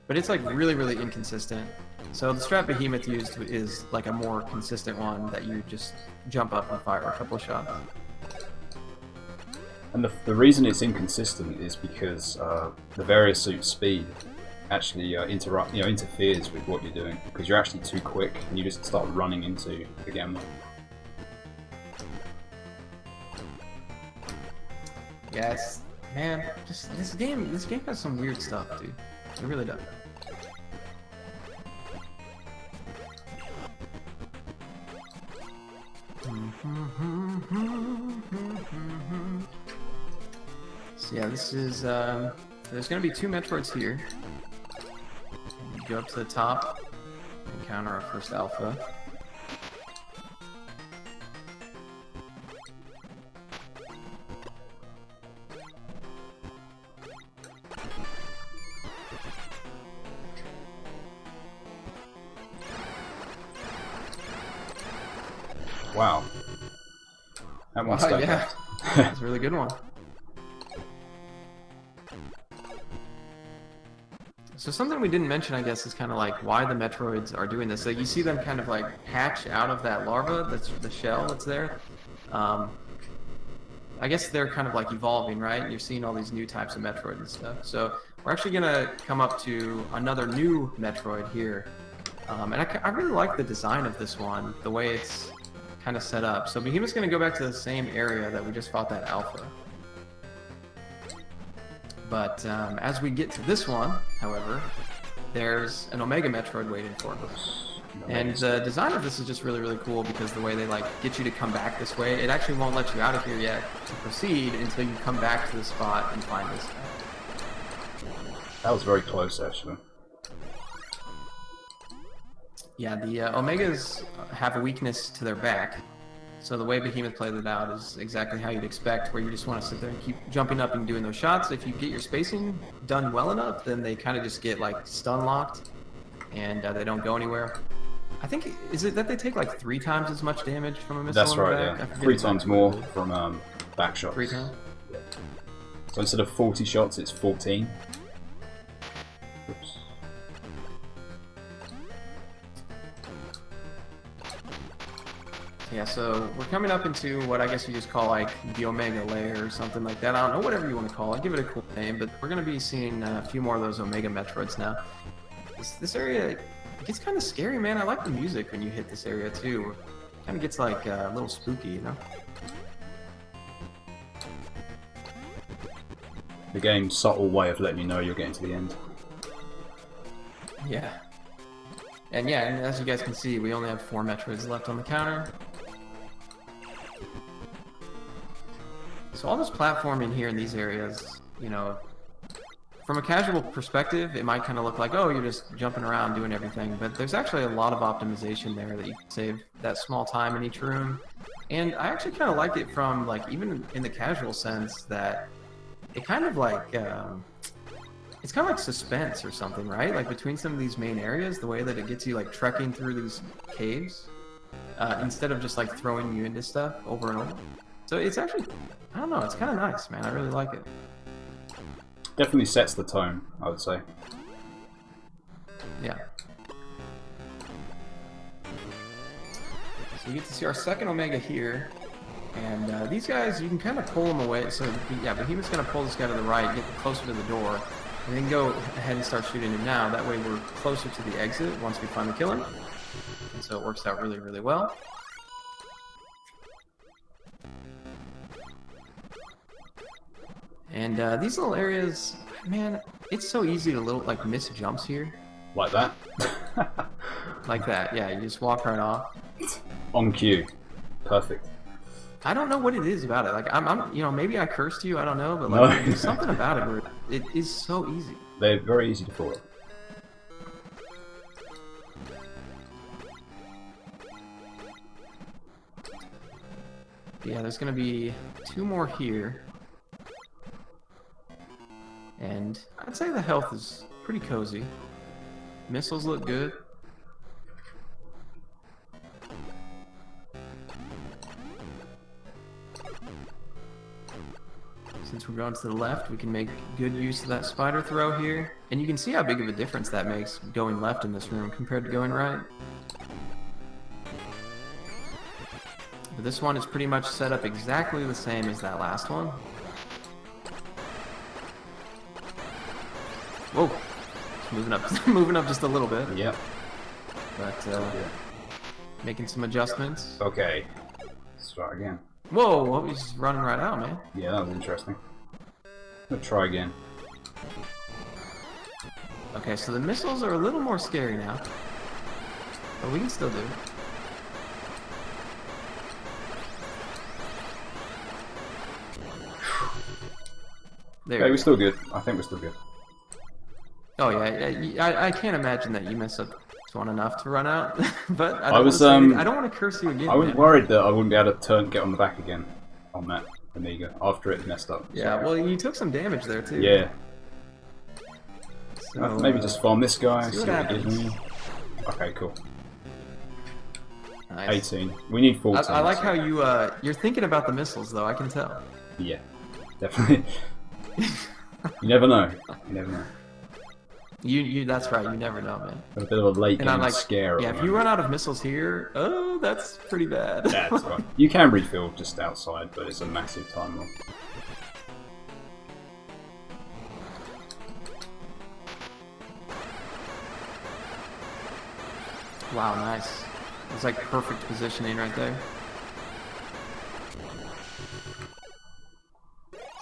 But it's like really inconsistent. So the strat Behemoth used is like a more consistent one that you just jump up and fire a couple of shots. And the reason it's inconsistent is because the various suit speed actually interferes with what you're doing, because you're actually too quick and you just start running into the gamma. Yes, man, just this game has some weird stuff, dude. It really does. So yeah, this is there's gonna be 2 Metroids here. Go up to the top, encounter our first alpha. Wow. That one stuck. Yeah. That's a really good one. So something we didn't mention, I guess, is kind of like why the Metroids are doing this. So you see them kind of like hatch out of that larva, that's the shell that's there. I guess they're kind of like evolving, right? You're seeing all these new types of Metroid and stuff. So we're actually gonna come up to another new Metroid here. And I really like the design of this one, the way it's kind of set up. So Behemoth's going to go back to the same area that we just fought that alpha. But as we get to this one, however, there's an Omega Metroid waiting for us. And the design of this is just really cool, because the way they like get you to come back this way, it actually won't let you out of here yet to proceed until you come back to the spot and find this guy. That was very close, actually. Yeah, the Omegas have a weakness to their back, so the way Behemoth played it out is exactly how you'd expect, where you just want to sit there and keep jumping up and doing those shots. If you get your spacing done well enough, then they kind of just get like stun locked, and they don't go anywhere. I think, is it that they take like 3 times as much damage from a missile? That's in the right, back? yeah. 3 times more from back shots. 3 times? So instead of 40 shots, it's 14. Oops. Yeah, so we're coming up into what I guess you just call like the Omega layer or something like that. I don't know, whatever you want to call it. Give it a cool name, but we're going to be seeing a few more of those Omega Metroids now. This area, it gets kind of scary, man. I like the music when you hit this area too. It kind of gets like a little spooky, you know? The game's subtle way of letting you know you're getting to the end. Yeah. And yeah, and as you guys can see, we only have 4 Metroids left on the counter. So all this platforming here in these areas, you know, from a casual perspective, it might kind of look like, oh, you're just jumping around doing everything, but there's actually a lot of optimization there that you can save that small time in each room. And I actually kind of like it from, like, even in the casual sense that it kind of like, it's kind of like suspense or something, right? Like between some of these main areas, the way that it gets you like trekking through these caves, instead of just like throwing you into stuff over and over. So it's actually, I don't know, it's kind of nice, man. I really like it. Definitely sets the tone, I would say. Yeah. So you get to see our second Omega here. And these guys, you can kind of pull them away. So yeah, Behemoth's going to pull this guy to the right, get closer to the door, and then go ahead and start shooting him now. That way we're closer to the exit once we finally kill him. And so it works out really, really well. And these little areas, man, it's so easy to like miss jumps here. Like that? Like that, yeah. You just walk right off. On cue. Perfect. I don't know what it is about it. Like I'm, you know, maybe I cursed you. I don't know, but like there's something about it where it is so easy. They're very easy to follow. Yeah, there's gonna be 2 more here, and I'd say the health is pretty cozy. Missiles look good. Since we're going to the left, we can make good use of that spider throw here. And you can see how big of a difference that makes going left in this room compared to going right. But this one is pretty much set up exactly the same as that last one. Whoa! It's moving up, moving up just a little bit. Yep. But making some adjustments. Okay. Let's try again. Whoa! Well, he's just running right out, man. Yeah, that was interesting. Let's try again. Okay, so the missiles are a little more scary now. But we can still do it. There. Okay, we're still good. I think we're still good. Oh yeah, I can't imagine that you mess up this one enough to run out. But I don't want to curse you again. I was man. worried that I wouldn't be able to get on the back again on that Amiga after it messed up. Yeah, well, you took some damage there too. Yeah. So, maybe just farm this guy. see what it gives happens. me. Okay, cool. Nice. 18. We need 14. I like how you're thinking about the missiles though. I can tell. Yeah, definitely. You never know. You never know. You that's right. You never know, man. Got a bit of a late game like, scare. Yeah, if you run out of missiles here, oh, that's pretty bad. That's right. You can refill just outside, but it's a massive time loss. Wow, nice. It's like perfect positioning right there.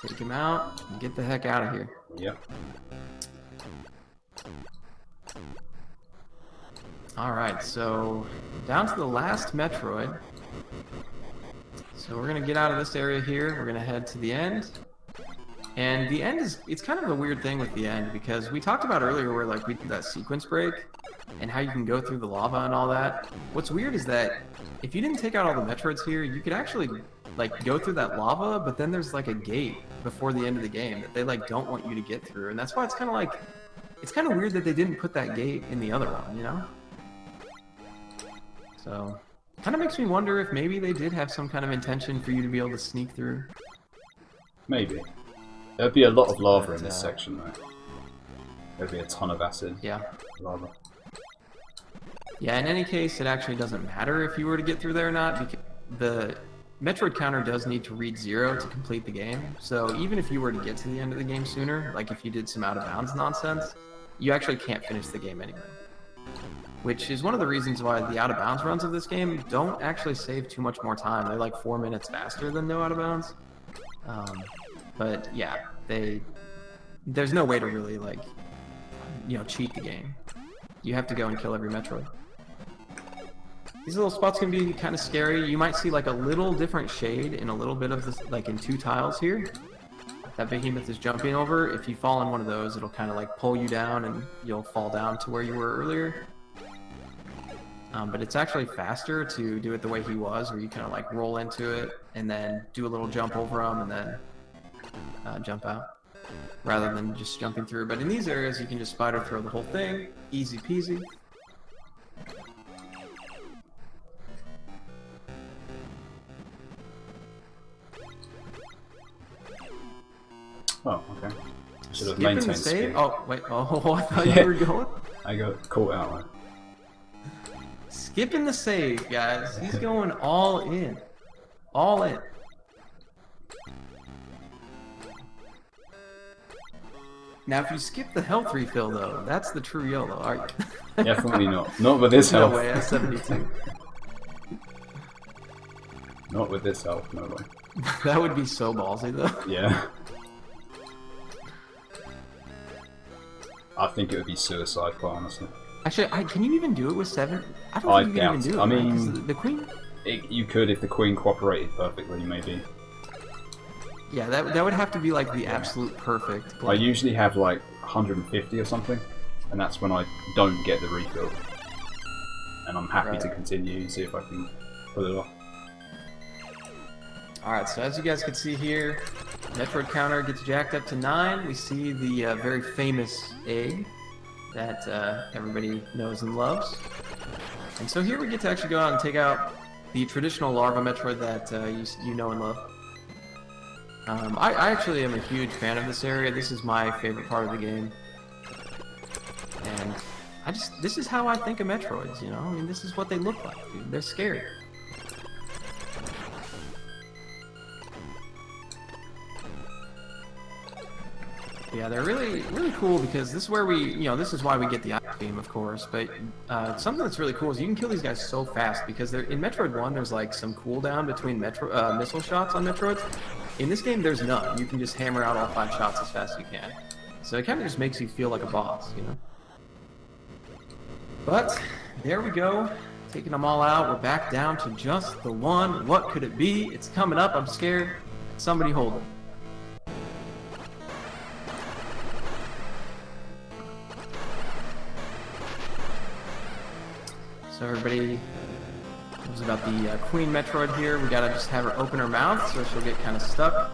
Take him out and get the heck out of here. Yep. Alright, so down to the last Metroid. So we're going to get out of this area here. We're going to head to the end. And the end is, it's kind of a weird thing with the end because we talked about earlier where like we did that sequence break and how you can go through the lava and all that. What's weird is that if you didn't take out all the Metroids here, you could actually like go through that lava, but then there's like a gate before the end of the game that they like don't want you to get through. And that's why it's kind of like, it's kind of weird that they didn't put that gate in the other one, you know? So, kind of makes me wonder if maybe they did have some kind of intention for you to be able to sneak through. Maybe. There'd be a lot of lava But, in this section, though. There'd be a ton of acid. Yeah. Lava. Yeah, in any case, it actually doesn't matter if you were to get through there or not, because the Metroid counter does need to reach 0 to complete the game. So even if you were to get to the end of the game sooner, like if you did some out-of-bounds nonsense, you actually can't finish the game anyway. Which is one of the reasons why the out-of-bounds runs of this game don't actually save too much more time. They're like 4 minutes faster than no out-of-bounds. But yeah, there's no way to really, like, you know, cheat the game. You have to go and kill every Metroid. These little spots can be kind of scary. You might see like a little different shade in a little bit of this, like in 2 tiles here. That behemoth is jumping over. If you fall in one of those, it'll kind of like pull you down and you'll fall down to where you were earlier. But it's actually faster to do it the way he was, where you kind of like roll into it and then do a little jump over him and then jump out, rather than just jumping through. But in these areas, you can just spider throw the whole thing, easy peasy. Oh, okay. Should have Skipping maintained the save? speed. Oh, wait. Oh, I thought Yeah. you were going. I got caught out there. Skipping the save, guys. He's going all in. All in. Now, if you skip the health refill, though, that's the true YOLO, aren't you? Definitely not. Not with this No health. way, that's 72. Not with this health, no way. That would be so ballsy, though. Yeah. I think it would be suicide, quite honestly. Actually, can you even do it with 7? I don't I think you can doubt even it. do it. I right? mean- 'Cause the queen. You could if the queen cooperated perfectly, maybe. Yeah, that would have to be like the absolute perfect. I usually have like 150 or something, and that's when I don't get the refill. And I'm happy to Right. continue and see if I can pull it off. Alright, so as you guys can see here, Metroid counter gets jacked up to 9. We see the very famous egg that everybody knows and loves. And so here we get to actually go out and take out the traditional larva Metroid that you know and love. I actually am a huge fan of this area. This is my favorite part of the game. And this is how I think of Metroids, you know? I mean, this is what they look like, dude. They're scary. Yeah, they're really, really cool because this is where this is why we get the ice beam, of course. But something that's really cool is you can kill these guys so fast because in Metroid 1, there's like some cooldown between missile shots on Metroids. In this game, there's none. You can just hammer out all 5 shots as fast as you can. So it kind of just makes you feel like a boss, you know? But there we go. Taking them all out. We're back down to just the one. What could it be? It's coming up. I'm scared. Somebody hold it. So everybody knows about the Queen Metroid here. We gotta just have her open her mouth so she'll get kind of stuck.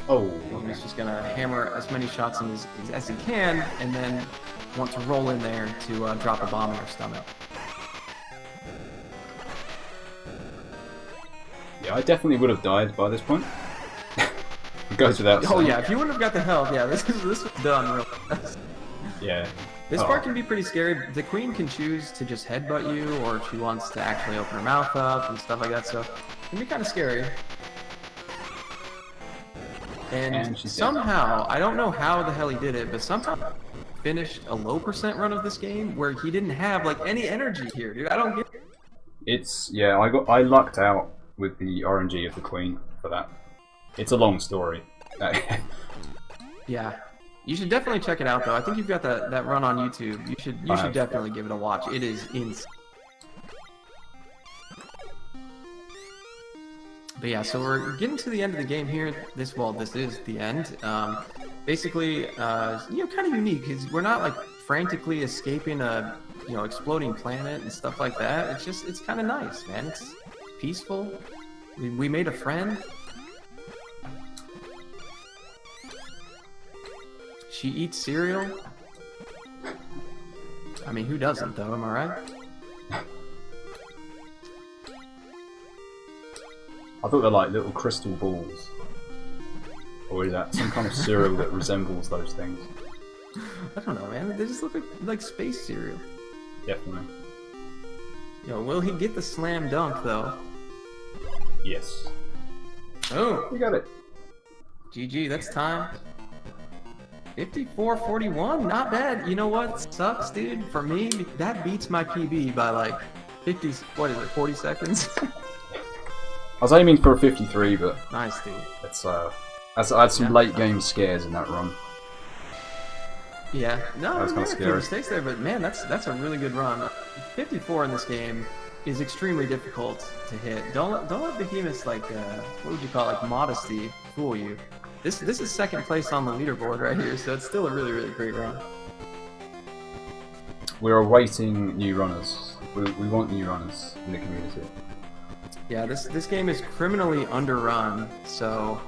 Oh, And he's just gonna hammer as many shots in as he can, and then want to roll in there to drop a bomb in her stomach. yeah, I definitely would have died by this point. It goes without saying. Oh yeah, if you wouldn't have got the health, yeah, this was done real fast. Yeah. This Oh. part can be pretty scary. The queen can choose to just headbutt you, or if she wants to actually open her mouth up and stuff like that, so it can be kind of scary. And she's somehow, I don't know how the hell he did it, but somehow finished a low % run of this game where he didn't have like any energy here, dude. I don't get it. It's yeah. I lucked out with the RNG of the queen for that. It's a long story. Yeah. You should definitely check it out, though. I think you've got that run on YouTube. You should definitely give it a watch. It is insane. But yeah, so we're getting to the end of the game here. This is the end. Basically, kind of unique because we're not like frantically escaping a exploding planet and stuff like that. It's kind of nice, man. It's peaceful. We made a friend. She eats cereal. I mean, who doesn't, though? Am I right? I thought they're like little crystal balls. Or is that some kind of cereal that resembles those things? I don't know, man. They just look like space cereal. Definitely. Yo, will he get the slam dunk though? Yes. Oh, We got it. GG. That's time. 54-41. Not bad. You know what sucks, dude? For me, that beats my PB by like 50. What is it? 40 seconds. I was aiming for a 53, but Nice, dude. it's I had some late game scares in that run. Yeah, no, That was kinda there are a few scary. mistakes there, but man, that's a really good run. 54 in this game is extremely difficult to hit. Don't let behemoths like what would you call it, like modesty fool you. This is second place on the leaderboard right here, so it's still a really great run. We're awaiting new runners. We want new runners in the community. Yeah, this game is criminally underrun, so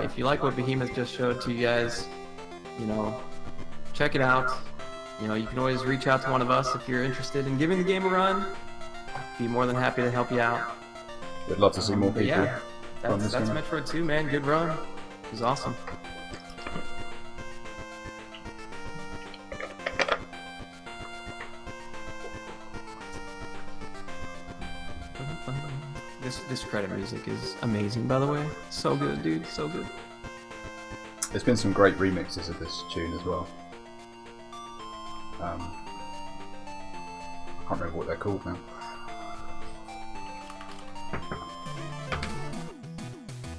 if you like what Behemoth just showed to you guys, you know, check it out. You know, you can always reach out to one of us if you're interested in giving the game a run. Be more than happy to help you out. We'd love to see more But people. yeah, from that's this game. Metroid 2, man. Good run. It was awesome. This credit music is amazing, by the way. So good, dude. So good. There's been some great remixes of this tune as well. I can't remember what they're called now.